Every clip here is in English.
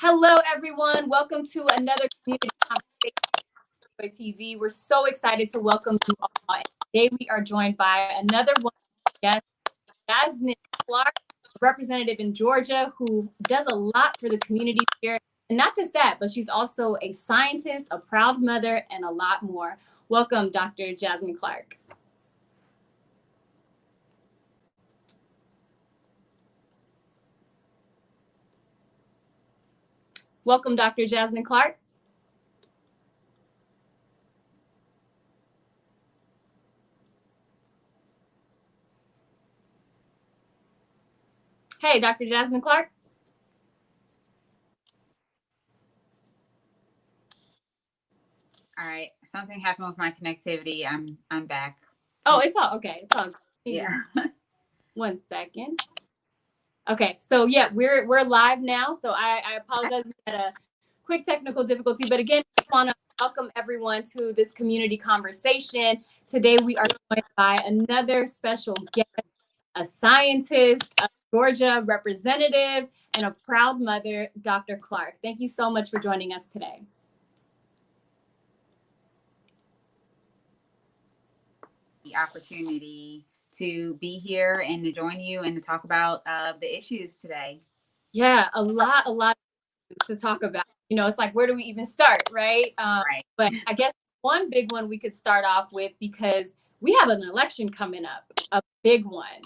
Hello, everyone. Welcome to another community conversation on HannahJoyTV. We're so excited to welcome you all. And today we are joined by another one guest, Jasmine Clark, a representative in Georgia who does a lot for the community here. And not just that, but she's also a scientist, a proud mother, and a lot more. Welcome, Dr. Jasmine Clark. Welcome, Dr. Jasmine Clark. Hey, Dr. Jasmine Clark. All right, something happened with my connectivity. I'm back. Oh, it's all okay. It's all good. Yeah. One second. Okay, so yeah, we're live now. So I apologize, we had a quick technical difficulty, but again, I want to welcome everyone to this community conversation. Today we are joined by another special guest, a scientist, a Georgia representative, and a proud mother, Dr. Clark. Thank you so much for joining us today. The opportunity to be here and to join you and to talk about the issues today. Yeah, a lot to talk about. You know, it's like, where do we even start, right? Right. But I guess one big one we could start off with, because we have an election coming up, a big one.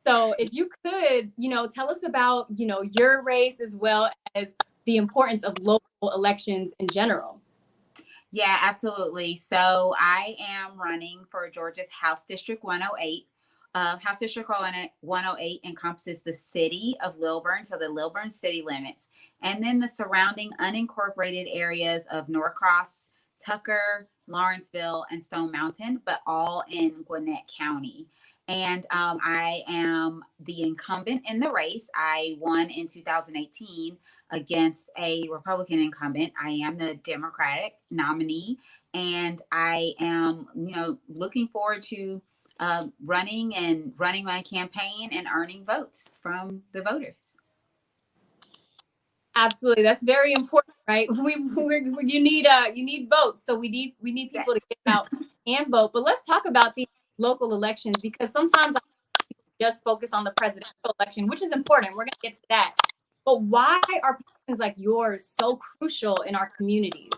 So if you could, tell us about, your race as well as the importance of local elections in general. Yeah, absolutely. So I am running for Georgia's House District 108. House District 108 encompasses the city of Lilburn, so the Lilburn city limits, and then the surrounding unincorporated areas of Norcross, Tucker, Lawrenceville, and Stone Mountain, but all in Gwinnett County. And I am the incumbent in the race. I won in 2018 against a Republican incumbent. I am the Democratic nominee, and I am, looking forward to running my campaign and earning votes from the voters. Absolutely, that's very important, right? You need votes, so we need people to get out and vote. But let's talk about these local elections, because sometimes people just focus on the presidential election, which is important. We're going to get to that. But why are positions like yours so crucial in our communities?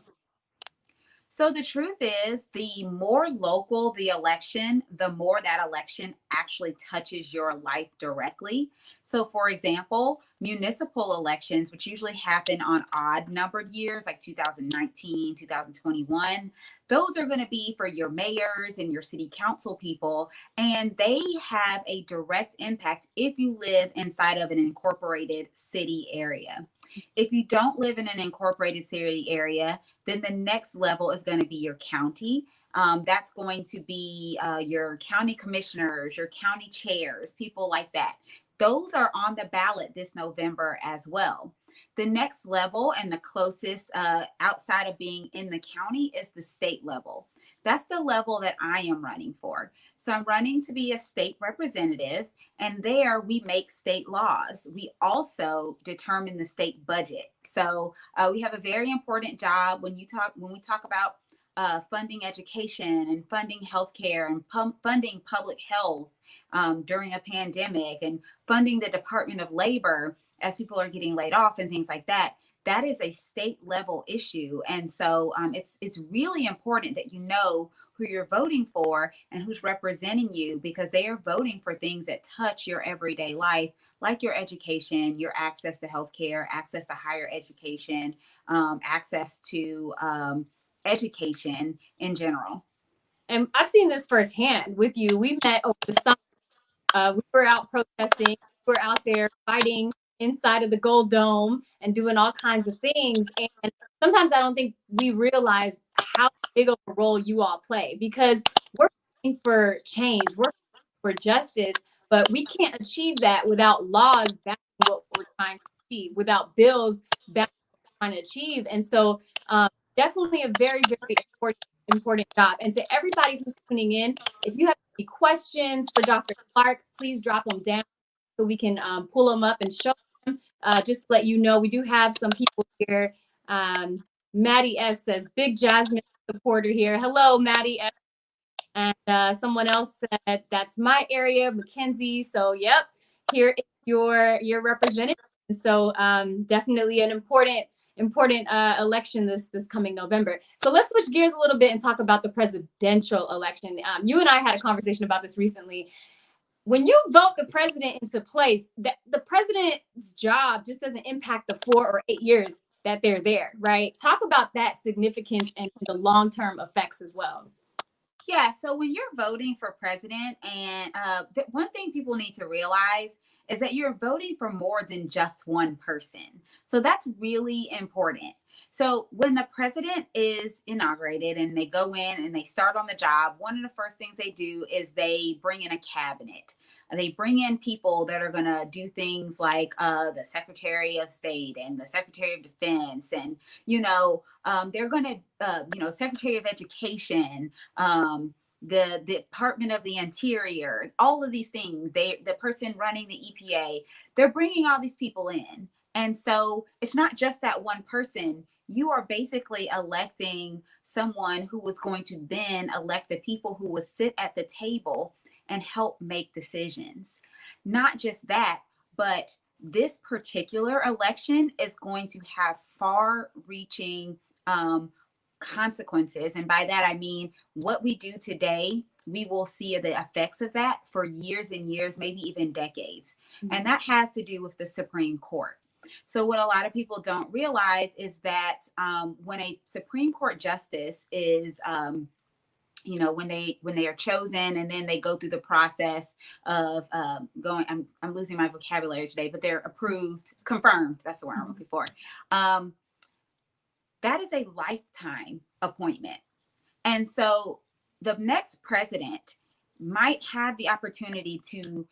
So the truth is, the more local the election, the more that election actually touches your life directly. So for example, municipal elections, which usually happen on odd numbered years like 2019, 2021, those are going to be for your mayors and your city council people. And they have a direct impact if you live inside of an incorporated city area. If you don't live in an incorporated city area, then the next level is going to be your county. That's going to be your county commissioners, your county chairs, people like that. Those are on the ballot this November as well. The next level and the closest outside of being in the county is the state level. That's the level that I am running for. So I'm running to be a state representative, and there we make state laws. We also determine the state budget. So we have a very important job when we talk about funding education and funding healthcare and funding public health during a pandemic, and funding the Department of Labor as people are getting laid off and things like that. That is a state level issue. And so it's really important that you know who you're voting for and who's representing you, because they are voting for things that touch your everyday life, like your education, your access to healthcare, access to higher education, access to education in general. And I've seen this firsthand with you. We met over the summer. We were out protesting. We were out there fighting inside of the Gold Dome and doing all kinds of things. And sometimes I don't think we realize how big of a role you all play, because we're fighting for change, we're fighting for justice, but we can't achieve that without laws backing what we're trying to achieve, without bills backing what we're trying to achieve. And so definitely a very, very important job. And to everybody who's tuning in, if you have any questions for Dr. Clark, please drop them down so we can pull them up and show Just to let you know, we do have some people here. Maddie S says, big Jasmine supporter here. Hello, Maddie S. And someone else said, that's my area, Mackenzie. So, yep, here is your representative. And so definitely an important election this coming November. So let's switch gears a little bit and talk about the presidential election. You and I had a conversation about this recently. When you vote the president into place, the president's job just doesn't impact the 4 or 8 years that they're there, right? Talk about that significance and the long-term effects as well. Yeah, so when you're voting for president, and one thing people need to realize is that you're voting for more than just one person. So that's really important. So when the president is inaugurated and they go in and they start on the job, one of the first things they do is they bring in a cabinet. They bring in people that are going to do things like the Secretary of State and the Secretary of Defense, and they're going to Secretary of Education, the Department of the Interior, all of these things. The person running the EPA, they're bringing all these people in, and so it's not just that one person. You are basically electing someone who is going to then elect the people who will sit at the table and help make decisions. Not just that, but this particular election is going to have far-reaching consequences. And by that, I mean what we do today, we will see the effects of that for years and years, maybe even decades. Mm-hmm. And that has to do with the Supreme Court. So what a lot of people don't realize is that when a Supreme Court justice is when they are chosen and then they go through the process of I'm losing my vocabulary today, but they're confirmed. That's the word I'm looking for. That is a lifetime appointment. And so the next president might have the opportunity to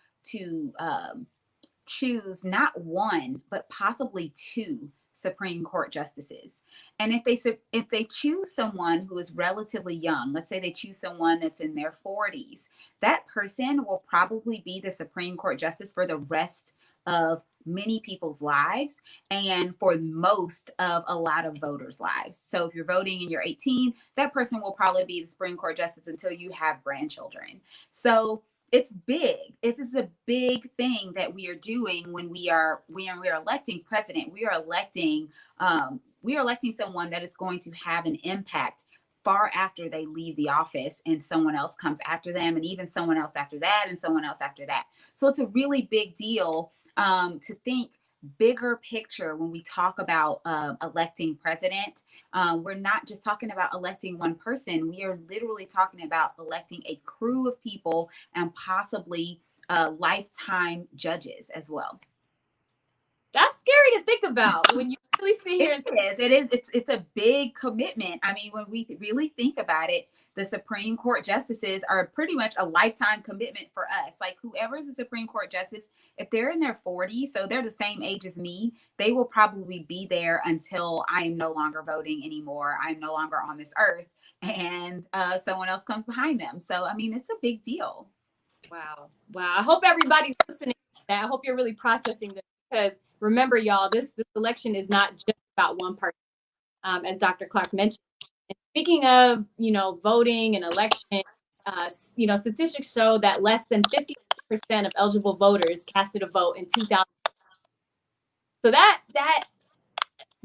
choose not one, but possibly 2 Supreme Court justices. And if they choose someone who is relatively young, let's say they choose someone that's in their 40s, that person will probably be the Supreme Court justice for the rest of many people's lives and for most of a lot of voters' lives. So if you're voting and you're 18, that person will probably be the Supreme Court justice until you have grandchildren. So it's big. It is a big thing that we are doing when we are electing president. We are electing someone that is going to have an impact far after they leave the office, and someone else comes after them, and even someone else after that, and someone else after that. So it's a really big deal to think bigger picture when we talk about electing president. We're not just talking about electing one person. We are literally talking about electing a crew of people and possibly lifetime judges as well. That's scary to think about when you really sit here. It's a big commitment. I mean, when we really think about it, the Supreme Court justices are pretty much a lifetime commitment for us. Like whoever is the Supreme Court justice, if they're in their 40s, so they're the same age as me, they will probably be there until I am no longer voting anymore. I'm no longer on this earth, and someone else comes behind them. So, I mean, it's a big deal. Wow. I hope everybody's listening to that. I hope you're really processing this, because remember, y'all, this election is not just about one person, as Dr. Clark mentioned. And speaking of, voting and election, statistics show that less than 50% of eligible voters casted a vote in 2000. So that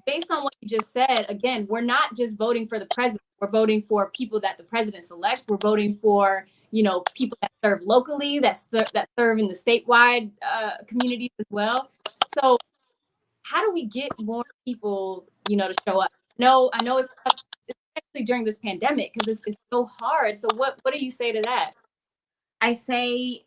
based on what you just said, again, we're not just voting for the president. We're voting for people that the president selects. We're voting for, people that serve locally, that serve in the statewide communities as well. So how do we get more people, to show up? I know it's tough, especially during this pandemic, because it's so hard. So what do you say to that? I say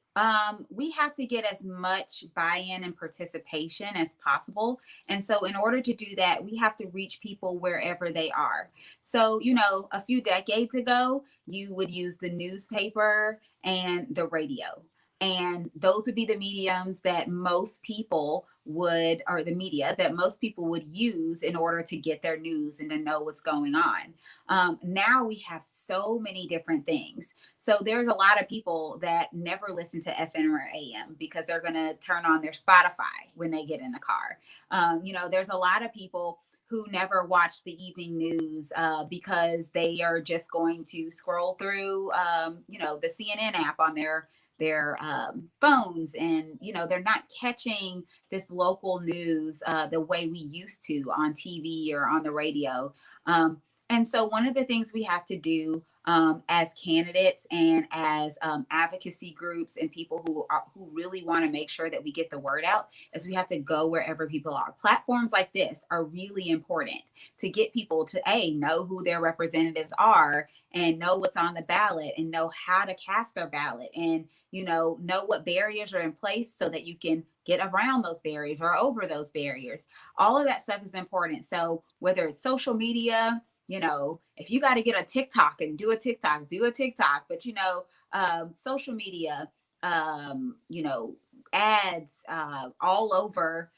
we have to get as much buy-in and participation as possible. And so in order to do that, we have to reach people wherever they are. So, a few decades ago, you would use the newspaper and the radio. And those would be the mediums that most people would, or the media that most people would use in order to get their news and to know what's going on. Now we have so many different things. So there's a lot of people that never listen to FM or AM because they're going to turn on their Spotify when they get in the car. There's a lot of people who never watch the evening news because they are just going to scroll through, the CNN app on their phones, and they're not catching this local news the way we used to on TV or on the radio. And so one of the things we have to do as candidates and as advocacy groups and people who really want to make sure that we get the word out is we have to go wherever people are. Platforms like this are really important to get people to know who their representatives are and know what's on the ballot and know how to cast their ballot and know what barriers are in place so that you can get around those barriers or over those barriers. All of that stuff is important. So whether it's social media, if you got to get a TikTok and do a TikTok, but social media, ads all over,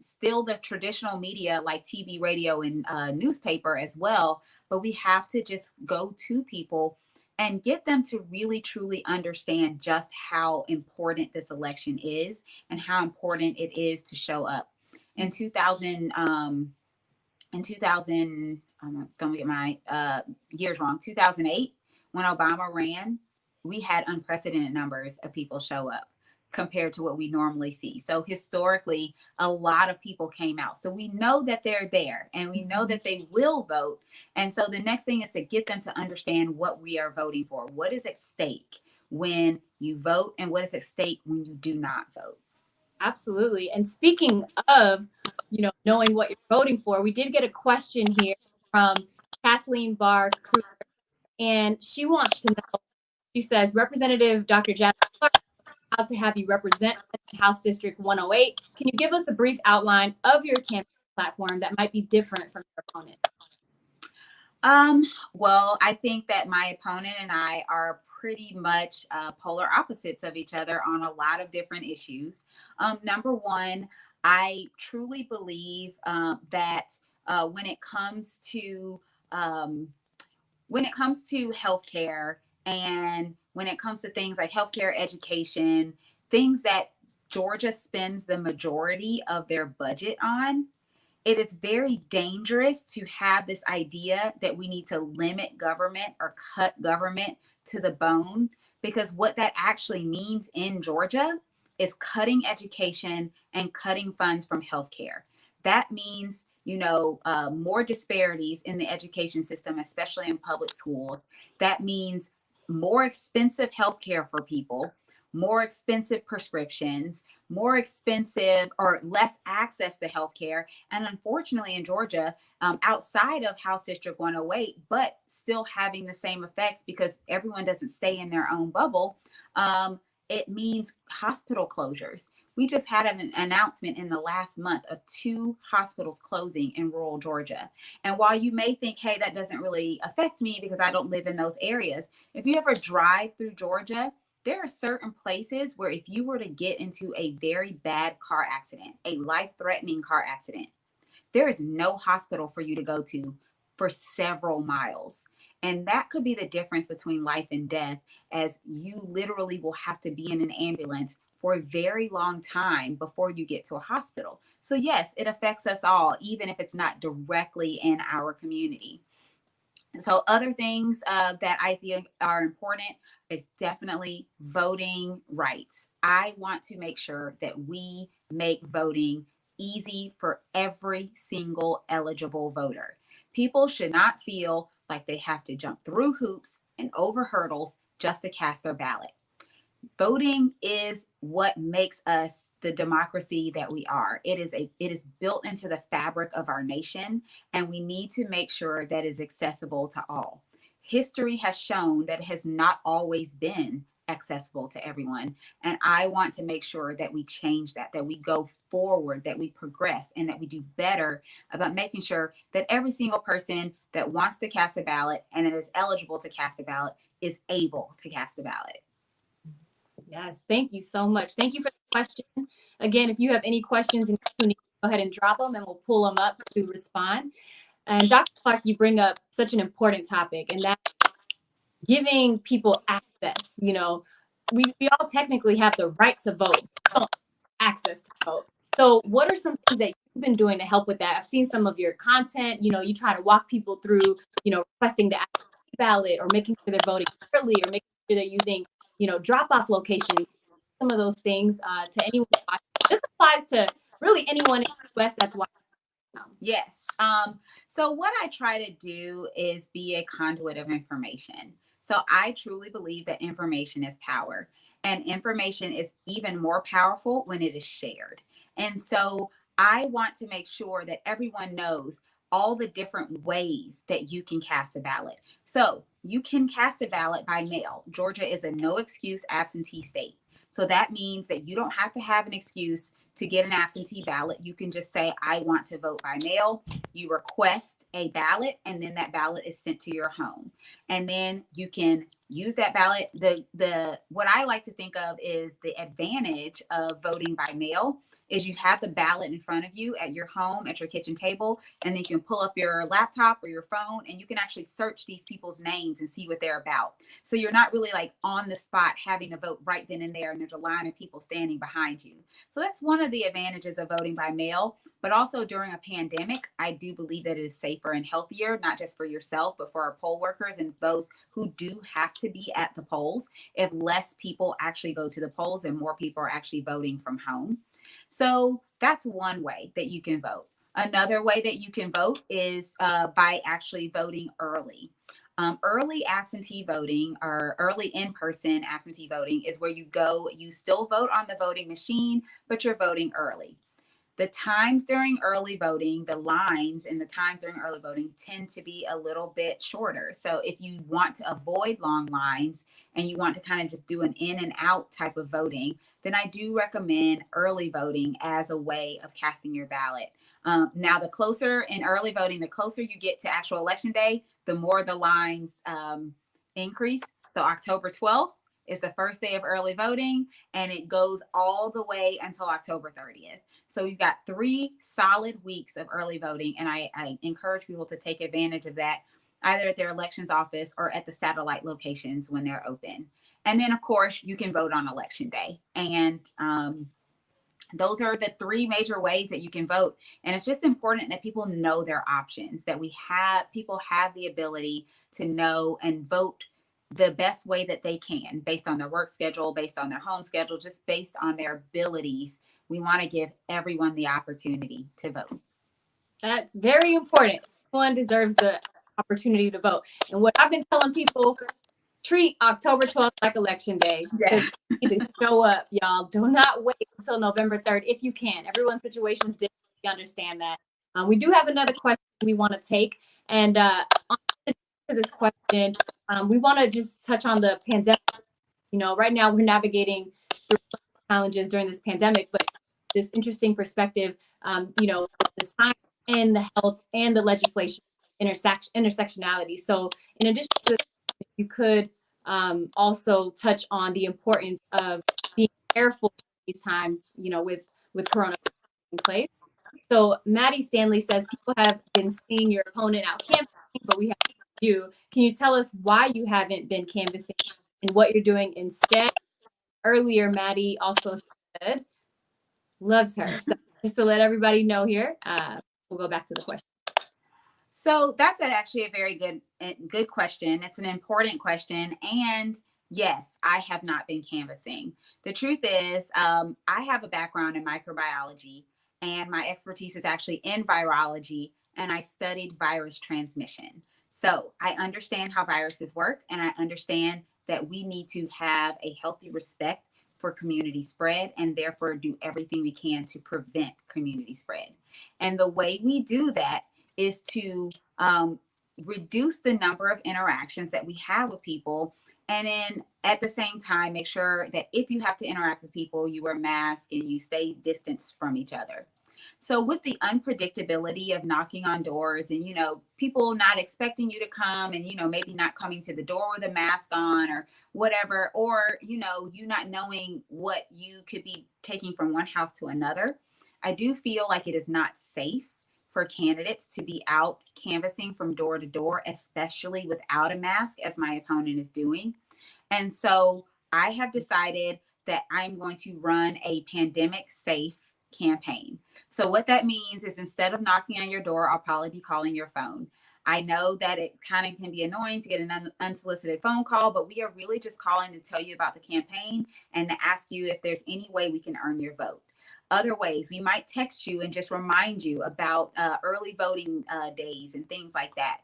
still the traditional media like TV, radio, and newspaper as well. But we have to just go to people and get them to really, truly understand just how important this election is and how important it is to show up. In 2000, don't get my years wrong, 2008, when Obama ran, we had unprecedented numbers of people show up compared to what we normally see. So historically, a lot of people came out. So we know that they're there and we know that they will vote. And so the next thing is to get them to understand what we are voting for. What is at stake when you vote and what is at stake when you do not vote? Absolutely. And speaking of, knowing what you're voting for, we did get a question here from Kathleen Barr, and she wants to know, she says, Representative Dr. Jasmine Clark, proud to have you represent House District 108. Can you give us a brief outline of your campaign platform that might be different from your opponent? Well, I think that my opponent and I are pretty much polar opposites of each other on a lot of different issues. Number one, I truly believe that when it comes to healthcare and when it comes to things like healthcare, education, things that Georgia spends the majority of their budget on, it is very dangerous to have this idea that we need to limit government or cut government to the bone, because what that actually means in Georgia is cutting education and cutting funds from healthcare. That means, more disparities in the education system, especially in public schools. That means more expensive healthcare for people, more expensive prescriptions, more expensive or less access to healthcare. And unfortunately in Georgia, outside of House District 108, but still having the same effects because everyone doesn't stay in their own bubble, it means hospital closures. We just had an announcement in the last month of 2 hospitals closing in rural Georgia. And while you may think, hey, that doesn't really affect me because I don't live in those areas, if you ever drive through Georgia, there are certain places where if you were to get into a very bad car accident, a life-threatening car accident, there is no hospital for you to go to for several miles. And that could be the difference between life and death, as you literally will have to be in an ambulance for a very long time before you get to a hospital. So yes, it affects us all, even if it's not directly in our community. So other things that I feel are important is definitely voting rights. I want to make sure that we make voting easy for every single eligible voter. People should not feel like they have to jump through hoops and over hurdles just to cast their ballot. Voting is what makes us the democracy that we are. It is built into the fabric of our nation, and we need to make sure that is accessible to all. History has shown that it has not always been accessible to everyone, and I want to make sure that we change that we go forward, that we progress, and that we do better about making sure that every single person that wants to cast a ballot and that is eligible to cast a ballot is able to cast a ballot. Yes, thank you so much. Thank you for the question. Again, if you have any questions and you need, go ahead and drop them and we'll pull them up to respond. And Dr. Clark, you bring up such an important topic, and that giving people access. We all technically have the right to vote, but we don't have access to vote. So what are some things that you've been doing to help with that? I've seen some of your content. You try to walk people through, requesting the absentee ballot or making sure they're voting early or making sure they're using, drop-off locations, some of those things to anyone watching. This applies to really anyone in the US that's watching. Yes. So what I try to do is be a conduit of information. So I truly believe that information is power, and information is even more powerful when it is shared. And so I want to make sure that everyone knows all the different ways that you can cast a ballot. So you can cast a ballot by mail. Georgia is a no excuse absentee state. So that means that you don't have to have an excuse to get an absentee ballot. You can just say, I want to vote by mail. You request a ballot, and then that ballot is sent to your home. And then you can use that ballot. The what I like to think of is the advantage of voting by mail is you have the ballot in front of you at your home, at your kitchen table, and then you can pull up your laptop or your phone and you can actually search these people's names and see what they're about. So you're not really like on the spot having to vote right then and there, and there's a line of people standing behind you. So that's one of the advantages of voting by mail. But also during a pandemic, I do believe that it is safer and healthier, not just for yourself, but for our poll workers and those who do have to be at the polls. If less people actually go to the polls and more people are actually voting from home. So that's one way that you can vote. Another way that you can vote is by actually voting early. Early absentee voting or early in-person absentee voting is where you go, you still vote on the voting machine, but you're voting early. The times during early voting, the lines and the times during early voting tend to be a little bit shorter. So if you want to avoid long lines and you want to kind of just do an in and out type of voting, then I do recommend early voting as a way of casting your ballot. Now, the closer in early voting, the closer you get to actual election day, the more the lines increase. So October 12th is the first day of early voting, and it goes all the way until October 30th. So you've got 3 solid weeks of early voting, and I encourage people to take advantage of that, either at their elections office or at the satellite locations when they're open. And then, of course, you can vote on election day. And those are the 3 major ways that you can vote. And it's just important that people know their options, that people have the ability to know and vote the best way that they can based on their work schedule, based on their home schedule, just based on their abilities. We want to give everyone the opportunity to vote. That's very important. Everyone deserves the opportunity to vote. And what I've been telling people, treat October 12th like election day. Because you need to show up, y'all. Do not wait until November 3rd if you can. Everyone's situation is different. We understand that. We do have another question we want to take. And on to this question, we want to just touch on the pandemic. Right now we're navigating through challenges during this pandemic, but this interesting perspective, the science and the health and the legislation intersectionality. So in addition to this, you could also touch on the importance of being careful these times, with coronavirus in place. So Maddie Stanley says people have been seeing your opponent out canvassing, but we have you. Can you tell us why you haven't been canvassing and what you're doing instead? Earlier, Maddie also said loves her. So just to let everybody know here, we'll go back to the question. So that's actually a very good question. It's an important question. And yes, I have not been canvassing. The truth is, I have a background in microbiology, and my expertise is actually in virology, and I studied virus transmission. So I understand how viruses work, and I understand that we need to have a healthy respect for community spread and therefore do everything we can to prevent community spread. And the way we do that is to reduce the number of interactions that we have with people. And then at the same time, make sure that if you have to interact with people, you wear masks and you stay distanced from each other. So with the unpredictability of knocking on doors and, people not expecting you to come and, maybe not coming to the door with a mask on or whatever, or, you not knowing what you could be taking from one house to another, I do feel like it is not safe for candidates to be out canvassing from door to door, especially without a mask, as my opponent is doing. And so I have decided that I'm going to run a pandemic safe campaign. So what that means is instead of knocking on your door, I'll probably be calling your phone. I know that it kind of can be annoying to get an unsolicited phone call, but we are really just calling to tell you about the campaign and to ask you if there's any way we can earn your vote. Other ways, we might text you and just remind you about early voting days and things like that.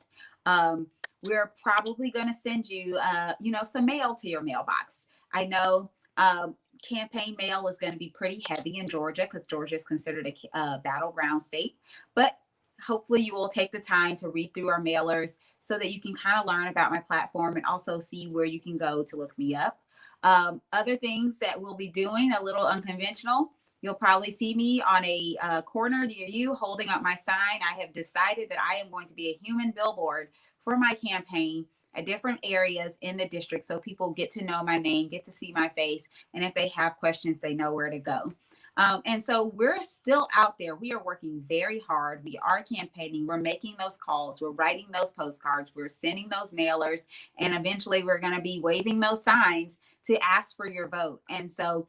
We're probably going to send you, some mail to your mailbox. I know campaign mail is going to be pretty heavy in Georgia because Georgia is considered a battleground state. But hopefully you will take the time to read through our mailers so that you can kind of learn about my platform and also see where you can go to look me up. Other things that we'll be doing, a little unconventional. You'll probably see me on a corner near you holding up my sign. I have decided that I am going to be a human billboard for my campaign at different areas in the district so people get to know my name, get to see my face, and if they have questions, they know where to go. And so we're still out there. We are working very hard. We are campaigning. We're making those calls. We're writing those postcards. We're sending those mailers. And eventually we're going to be waving those signs to ask for your vote. And so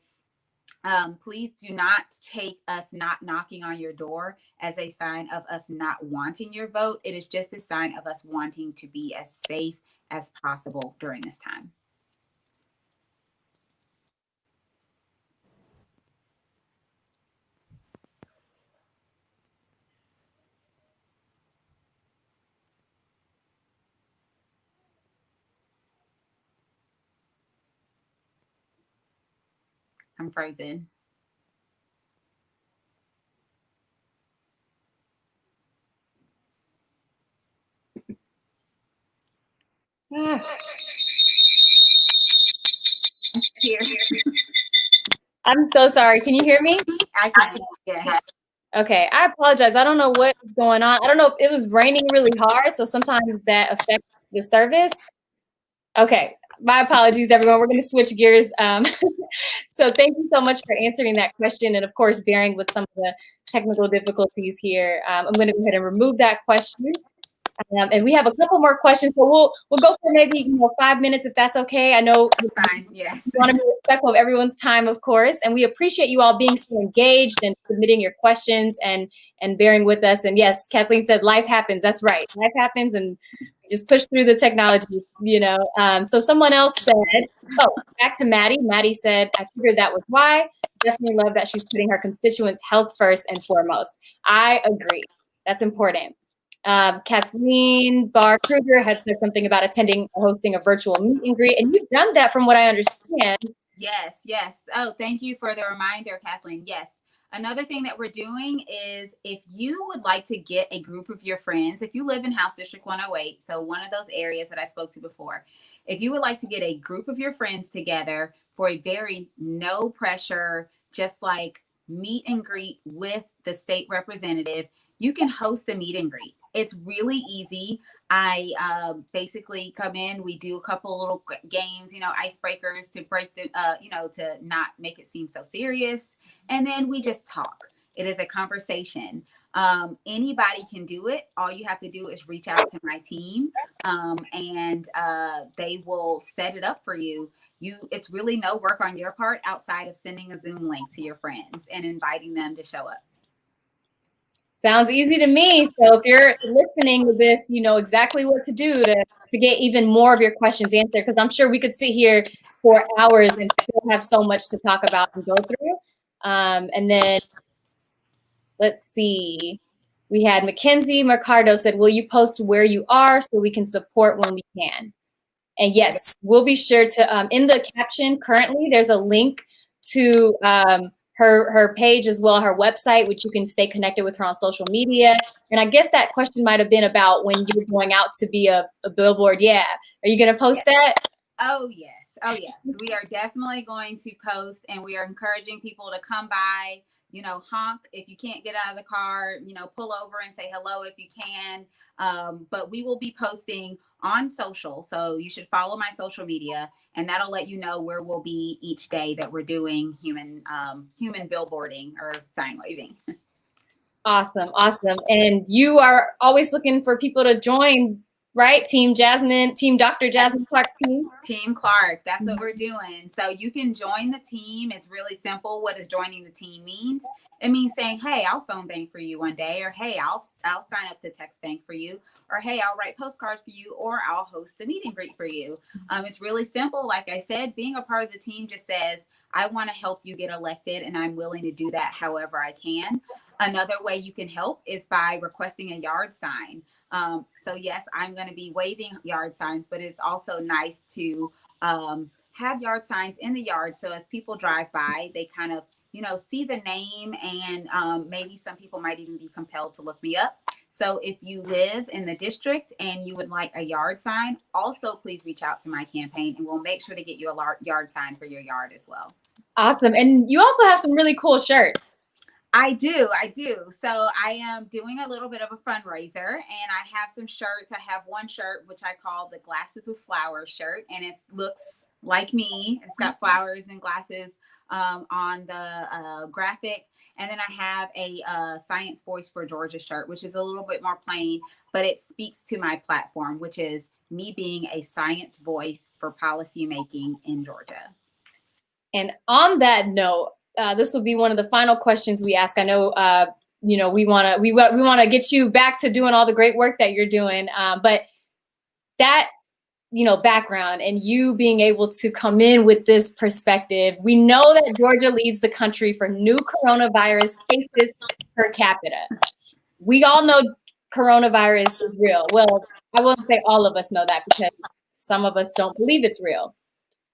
please do not take us not knocking on your door as a sign of us not wanting your vote. It is just a sign of us wanting to be as safe as possible during this time. I'm frozen. Here. I'm so sorry. Can you hear me? I can. Yes. Okay, I apologize. I don't know what is going on. I don't know if it was raining really hard, so sometimes that affects the service. Okay, my apologies, everyone. We're going to switch gears. So thank you so much for answering that question and, of course, bearing with some of the technical difficulties here. I'm going to go ahead and remove that question. And we have a couple more questions, so we'll go for maybe 5 minutes if that's okay. I know it's fine. Yes. We want to be respectful of everyone's time, of course, and we appreciate you all being so engaged and submitting your questions and bearing with us. And yes, Kathleen said life happens. That's right, life happens, and we just push through the technology. So someone else said, back to Maddie. Maddie said, I figured that was why. Definitely love that she's putting her constituents' health first and foremost. I agree. That's important. Kathleen Barr-Kruger has said something about attending or hosting a virtual meet and greet, and you've done that from what I understand. Yes. Oh, thank you for the reminder, Kathleen. Yes. Another thing that we're doing is if you would like to get a group of your friends, if you live in House District 108, so one of those areas that I spoke to before, if you would like to get a group of your friends together for a very no pressure, just like meet and greet with the state representative, you can host a meet and greet. It's really easy. I basically come in, we do a couple little games, icebreakers to break the, to not make it seem so serious. And then we just talk. It is a conversation. Anybody can do it. All you have to do is reach out to my team and they will set it up for you. It's really no work on your part outside of sending a Zoom link to your friends and inviting them to show up. Sounds easy to me. So if you're listening to this, you know exactly what to do to get even more of your questions answered, because I'm sure we could sit here for hours and still have so much to talk about and go through. And then let's see. We had Mackenzie Mercado said, will you post where you are so we can support when we can? And yes, we'll be sure to, in the caption currently, there's a link to her page as well, her website, which you can stay connected with her on social media. And I guess that question might have been about when you're going out to be a billboard. Yeah. Are you going to post that? Oh, yes. We are definitely going to post, and we are encouraging people to come by, honk if you can't get out of the car, pull over and say hello if you can. But we will be posting on social. So you should follow my social media, and that'll let you know where we'll be each day that we're doing human billboarding or sign waving. Awesome. Awesome. And you are always looking for people to join, right? Team Dr. Jasmine Clark team. Team Clark. That's what we're doing. So you can join the team. It's really simple. What does joining the team means? It means saying, hey, I'll phone bank for you one day, or hey, I'll sign up to text bank for you, or hey, I'll write postcards for you, or I'll host a meet and greet for you. It's really simple. Like I said, being a part of the team just says, I want to help you get elected, and I'm willing to do that however I can. Another way you can help is by requesting a yard sign. So yes, I'm going to be waving yard signs, but it's also nice to have yard signs in the yard. So as people drive by, they kind of, see the name, and maybe some people might even be compelled to look me up. So if you live in the district and you would like a yard sign, also please reach out to my campaign, and we'll make sure to get you a yard sign for your yard as well. Awesome. And you also have some really cool shirts. I do. So I am doing a little bit of a fundraiser, and I have some shirts. I have one shirt, which I call the Glasses with Flowers shirt, and it looks like me. It's got flowers and glasses on the graphic. And then I have a Science Voice for Georgia shirt, which is a little bit more plain, but it speaks to my platform, which is me being a science voice for policymaking in Georgia. And on that note, this will be one of the final questions we ask. I know, we want to get you back to doing all the great work that you're doing. But that, background and you being able to come in with this perspective, we know that Georgia leads the country for new coronavirus cases per capita. We all know coronavirus is real. Well, I won't say all of us know that, because some of us don't believe it's real.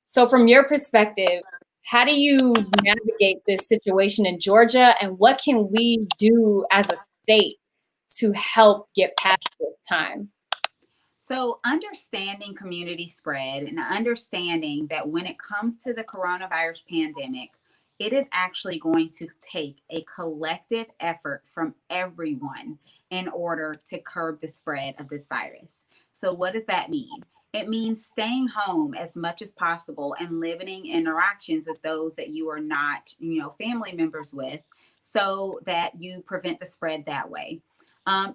So from your perspective, how do you navigate this situation in Georgia, and what can we do as a state to help get past this time? So understanding community spread and understanding that when it comes to the coronavirus pandemic, it is actually going to take a collective effort from everyone in order to curb the spread of this virus. So what does that mean? It means staying home as much as possible and limiting interactions with those that you are not, family members with, so that you prevent the spread that way.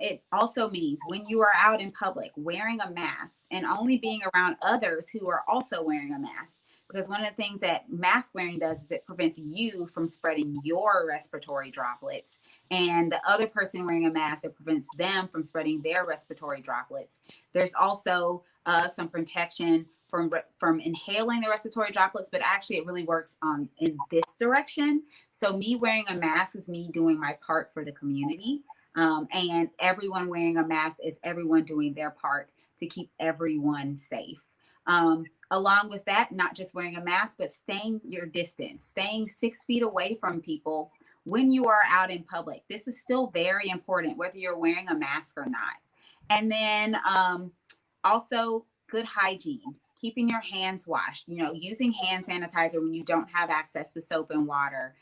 It also means when you are out in public, wearing a mask and only being around others who are also wearing a mask. Because one of the things that mask wearing does is it prevents you from spreading your respiratory droplets. And the other person wearing a mask, it prevents them from spreading their respiratory droplets. There's also some protection from inhaling the respiratory droplets, but actually it really works in this direction. So me wearing a mask is me doing my part for the community. And everyone wearing a mask is everyone doing their part to keep everyone safe. Along with that, not just wearing a mask, but staying your distance, staying 6 feet away from people when you are out in public. This is still very important, whether you're wearing a mask or not. And then also good hygiene, keeping your hands washed, using hand sanitizer when you don't have access to soap and water,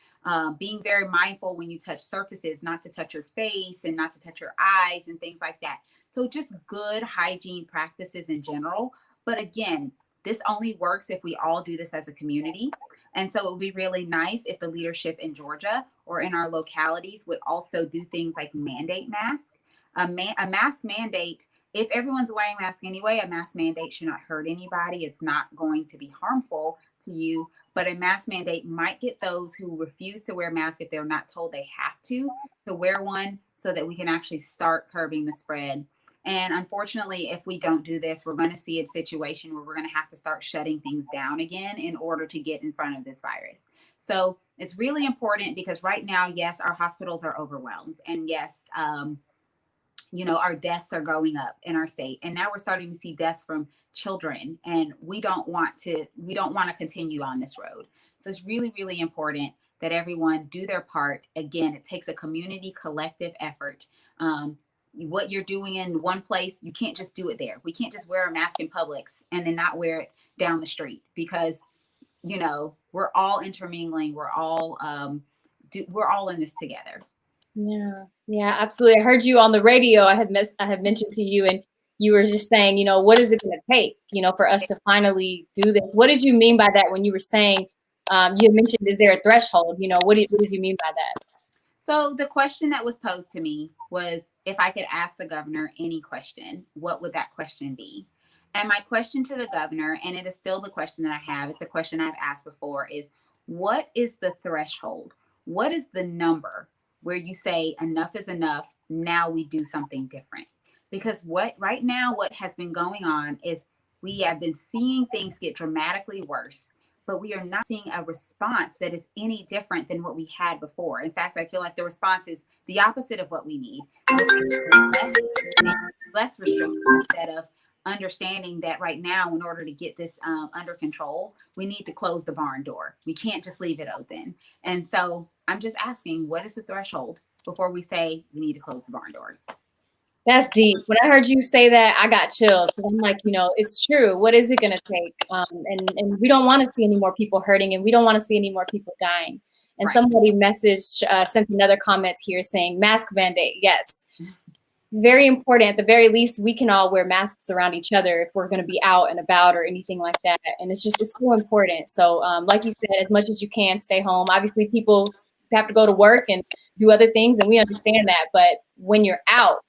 being very mindful when you touch surfaces, not to touch your face and not to touch your eyes and things like that. So just good hygiene practices in general. But again, this only works if we all do this as a community. And so it would be really nice if the leadership in Georgia or in our localities would also do things like mandate masks. A mask mandate, if everyone's wearing masks anyway, a mask mandate should not hurt anybody. It's not going to be harmful to you, but a mask mandate might get those who refuse to wear masks, if they're not told they have to wear one, so that we can actually start curbing the spread. And unfortunately, if we don't do this, we're going to see a situation where we're going to have to start shutting things down again in order to get in front of this virus. So it's really important, because right now, yes, our hospitals are overwhelmed, and yes, our deaths are going up in our state, and now we're starting to see deaths from children, and we don't want to continue on this road. So it's really, really important that everyone do their part. Again, it takes a community collective effort. What you're doing in one place, you can't just do it there. We can't just wear a mask in Publix and then not wear it down the street, because we're all intermingling. We're all we're all in this together. Yeah, yeah, absolutely. I heard you on the radio. I had mentioned to you, and you were just saying, you know, what is it going to take, you know, for us to finally do this? What did you mean by that when you were saying, you had mentioned, is there a threshold? You know, what did you mean by that? So the question that was posed to me was, if I could ask the governor any question, what would that question be? And my question to the governor, and it is still the question that I have, it's a question I've asked before, is what is the threshold? What is the number where you say enough is enough, now we do something different? Because right now, what has been going on is we have been seeing things get dramatically worse, but we are not seeing a response that is any different than what we had before. In fact, I feel like the response is the opposite of what we need. Less restrictions instead of understanding that right now, in order to get this under control, we need to close the barn door. We can't just leave it open. And so I'm just asking, what is the threshold before we say we need to close the barn door? That's deep. When I heard you say that, I got chills. I'm like, you know, it's true. What is it going to take? And we don't want to see any more people hurting, and we don't want to see any more people dying. And Right. Somebody sent another comment here saying mask mandate. Yes, it's very important. At the very least, we can all wear masks around each other if we're going to be out and about or anything like that. And it's so important. So like you said, as much as you can, stay home. Obviously, people have to go to work and do other things, and we understand that. But when you're out,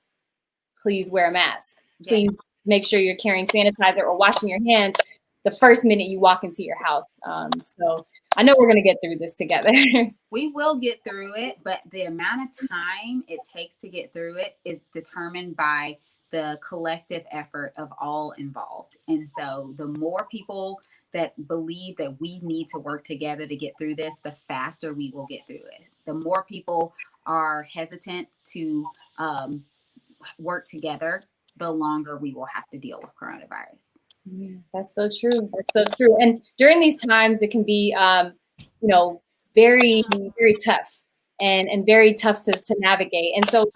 please wear a mask. Please make sure you're carrying sanitizer or washing your hands the first minute you walk into your house. So I know we're going to get through this together. We will get through it, but the amount of time it takes to get through it is determined by the collective effort of all involved. And so the more people that believe that we need to work together to get through this, the faster we will get through it. The more people are hesitant to work together, the longer we will have to deal with coronavirus. Yeah, that's so true. That's so true. And during these times, it can be, you know, very, very tough and very tough to navigate. And so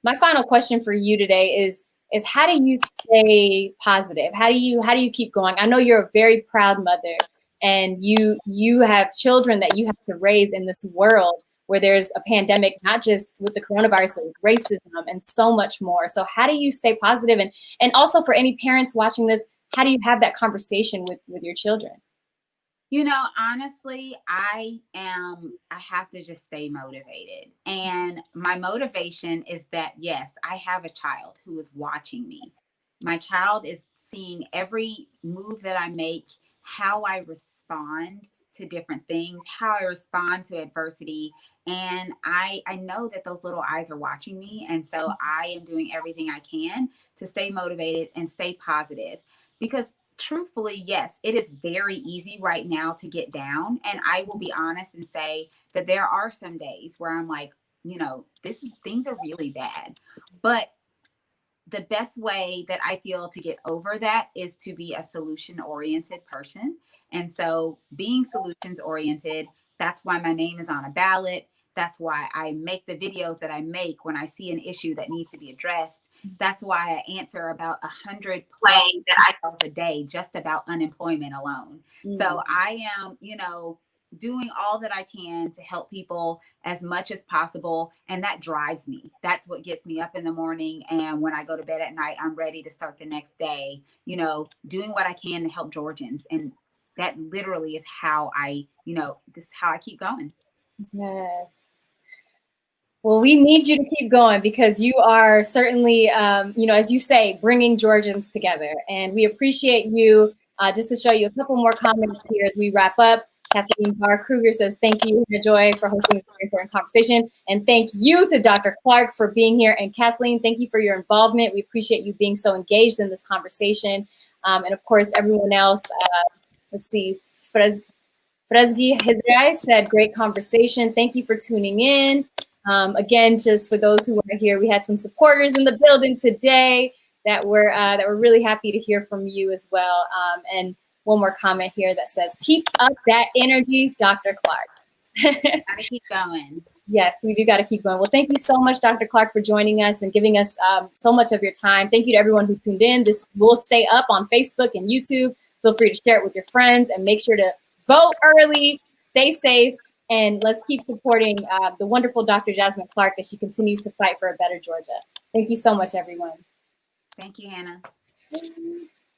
my final question for you today is how do you stay positive? How do you keep going? I know you're a very proud mother, and you have children that you have to raise in this world where there's a pandemic, not just with the coronavirus, but with racism and so much more. So how do you stay positive? And also for any parents watching this, how do you have that conversation with your children? You know, honestly, I have to just stay motivated. And my motivation is that, yes, I have a child who is watching me. My child is seeing every move that I make, how I respond to different things, how I respond to adversity. And I know that those little eyes are watching me. And so I am doing everything I can to stay motivated and stay positive. Because truthfully, yes, it is very easy right now to get down. And I will be honest and say that there are some days where I'm like, you know, things are really bad. But the best way that I feel to get over that is to be a solution-oriented person. And so being solutions-oriented, that's why my name is on a ballot. That's why I make the videos that I make when I see an issue that needs to be addressed. That's why I answer about 100 plays that I call a day just about unemployment alone. Mm-hmm. So I am, you know, doing all that I can to help people as much as possible. And that drives me. That's what gets me up in the morning. And when I go to bed at night, I'm ready to start the next day, you know, doing what I can to help Georgians. And that literally is how this is how I keep going. Yes. Well, we need you to keep going because you are certainly, you know, as you say, bringing Georgians together. And we appreciate you. Just to show you a couple more comments here as we wrap up. Kathleen Barr-Kruger says, thank you, Joy, for hosting this very important conversation. And thank you to Dr. Clark for being here. And Kathleen, thank you for your involvement. We appreciate you being so engaged in this conversation. And of course, everyone else, let's see, Fresgi Hidrai said, great conversation. Thank you for tuning in. Again, just for those who are here, we had some supporters in the building today that were really happy to hear from you as well. And one more comment here that says, keep up that energy, Dr. Clark. Gotta keep going. Yes, we do got to keep going. Well, thank you so much, Dr. Clark, for joining us and giving us so much of your time. Thank you to everyone who tuned in. This will stay up on Facebook and YouTube. Feel free to share it with your friends and make sure to vote early, stay safe, And let's keep supporting the wonderful Dr. Jasmine Clark as she continues to fight for a better Georgia. Thank you so much, everyone. Thank you, Hannah.